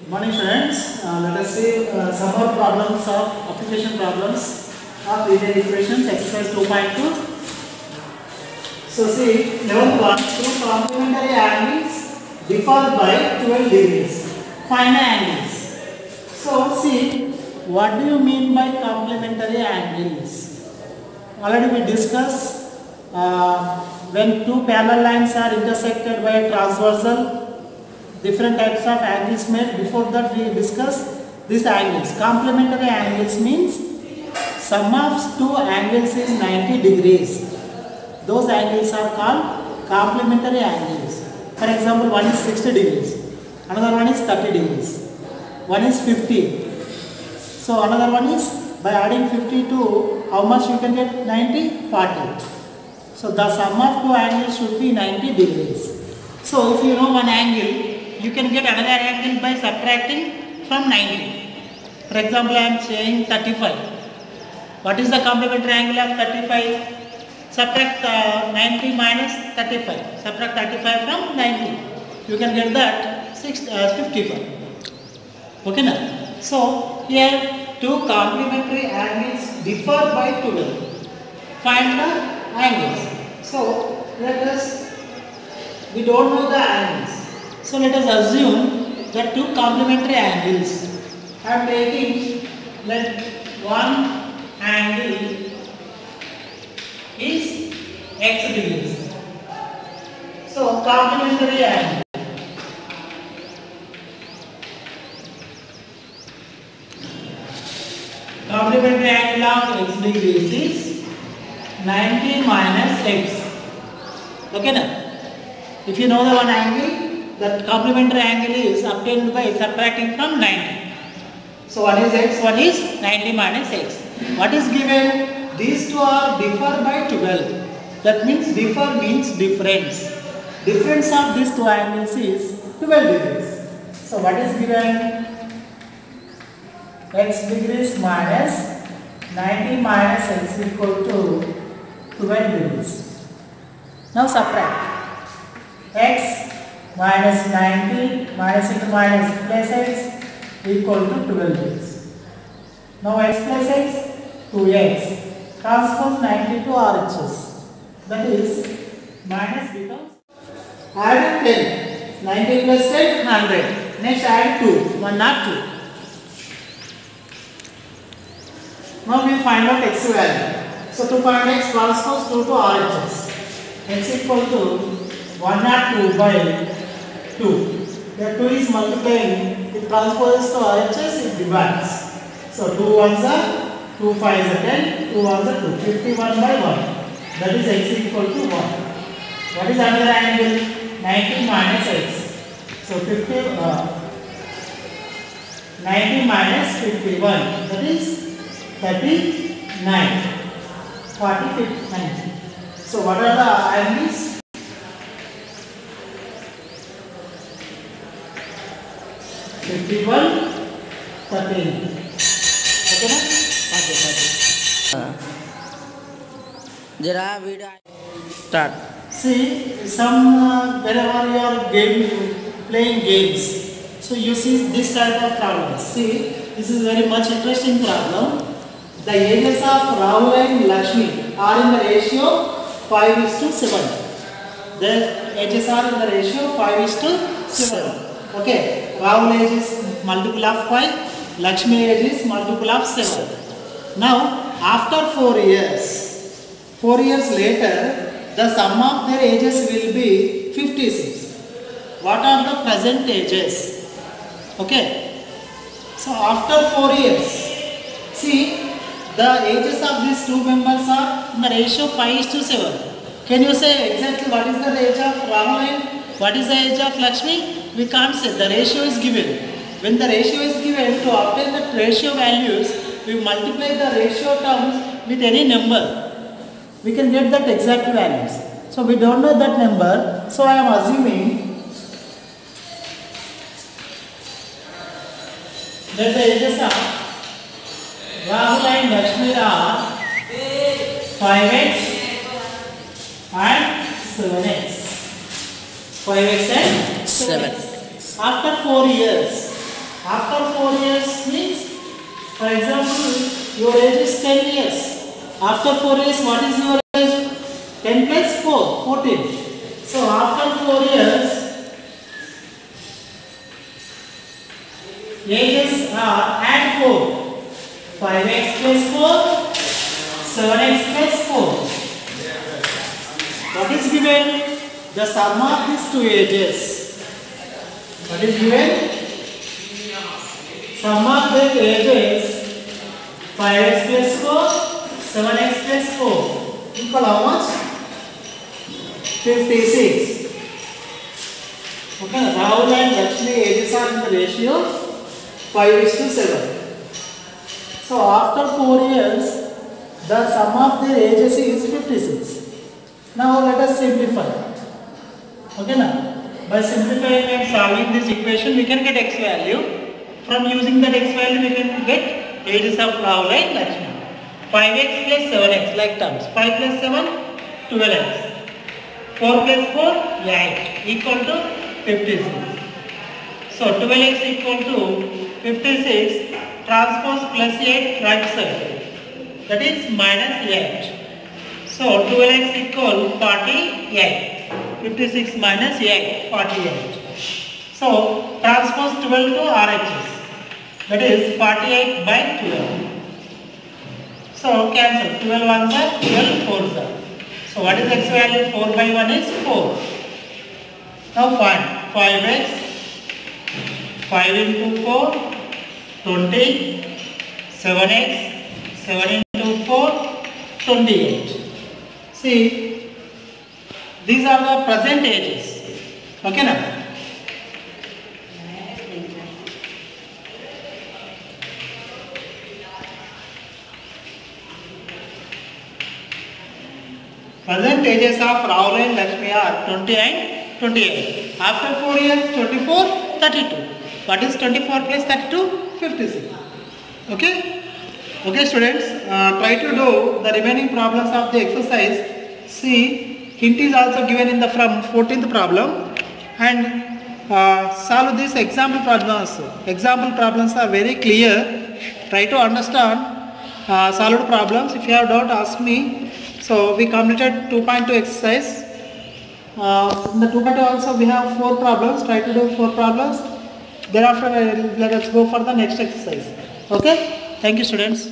Good morning friends. Let us see some more problems of application problems of linear equations exercise 2.2. So see, level 1, two complementary angles differ by 12 degrees. Find the angles. So see, what do you mean by complementary angles? Already we discussed when two parallel lines are intersected by a transversal, different types of angles made. Before that we discussed these angles. Complementary angles means sum of two angles is 90 degrees. Those angles are called complementary angles. For example, one is 60 degrees, another one is 30 degrees, one is 50. So another one is, by adding 50 to how much you can get? 90, 40. So the sum of two angles should be 90 degrees. So if you know one angle, you can get another angle by subtracting from 90. For example, I am saying 35. What is the complementary angle of 35? Subtract 90 minus 35. Subtract 35 from 90. You can get that 55. Okay now? So here two complementary angles differ by 12. Find the angles. So let us, we don't know the angles. So let us assume that two complementary angles. I am taking, let one angle is x degrees. So complementary angle. Complementary angle of x degrees is 90 minus x. Okay now? If you know the one angle, that complementary angle is obtained by subtracting from 90. So one is x, one is 90 minus x. What is given? These two are differ by 12. That means differ means difference. Difference of these two angles is 12 degrees. So what is given? X degrees minus 90 minus x equal to 12 degrees. Now subtract. X minus 90 minus into minus plus x equal to 12 degrees. Now x plus x, 2x. Transpose 90 to RHS. That is, minus becomes, add 10. 90 plus 10, 100. Next add 2. 1 not 2. Now we find out x value. So to find x, transpose 2 to RHS. X equal to 102 by 2. The 2 is multiplying. It transposes to RHS, it divides. So 2 1s are 2 5s are 10, 2 1s are 2. 51 by 1. That is x equal to 1. What is another angle? 90 minus x. So 90 minus 51. That is 39. 40, 50, 90. So what are the angles? 51, 13. Okay na? जरा video Start. See, whenever you are playing games, so you see this type of problem. See, this is very much interesting problem. The ages of Rahul and Lakshmi are in the ratio 5:7. The ages are in the ratio 5:7. Okay, Rahul age is multiple of 5, Lakshmi age is multiple of 7. Now, after 4 years later, the sum of their ages will be 56. What are the present ages? Okay. So after 4 years, see, the ages of these two members are in the ratio 5:7. Can you say exactly what is the age of Rahul and what is the age of Lakshmi? We can't say. The ratio is given. When the ratio is given, to obtain the ratio values, we multiply the ratio terms with any number. We can get that exact values. So we don't know that number. So I am assuming that the ages of Rahul and Lakshmi are 5x and 7x. 5x and 7x. After 4 years, After 4 years means, for example, your age is 10 years. After 4 years, what is your age? 10 plus 4, 14. So after 4 years, ages are add 4. 5x plus 4, 7x plus 4. What is given? The sum of these two ages. What is given? Sum of the ages 5x plus 4, 7x plus 4 equal how much? 56. Okay, Rahul and Lakshmi ages are in the ratio 5:7. So after 4 years, the sum of their ages is 56. Now let us simplify. Okay, now by simplifying and solving this equation, we can get x value. From using that x value, we can get ages of Rahul and Lakshmi. 5x plus 7x like terms. 5 plus 7, 12x. 4 plus 4, 8 equal to 56. So 12x equal to 56. Transpose plus 8 right side. That is minus 8. So 12x equal 48. 56 minus 8, 48. So transpose 12 to RHS. That is 48 by 12. So cancel. 12 ones are 12 fours are. So what is x value? 4 by 1 is 4. Now find 5x. 5 into 4. 20, 7x, 7 into 4, 28. See, these are the present ages. Okay, now? Present ages of Rahul and Lakshmi are 20 and 28. After 4 years, 24, 32. What is 24 plus 32? 56. Okay? Okay, students, try to do the remaining problems of the exercise. See, hint is also given in the from 14th problem, and solve these example problems. Example problems are very clear. Try to understand solved problems. If you have doubt, ask me. So we completed 2.2 exercise. In the 2.2 also we have 4 problems. Try to do 4 problems. Thereafter let us go for the next exercise. Okay? Thank you, students.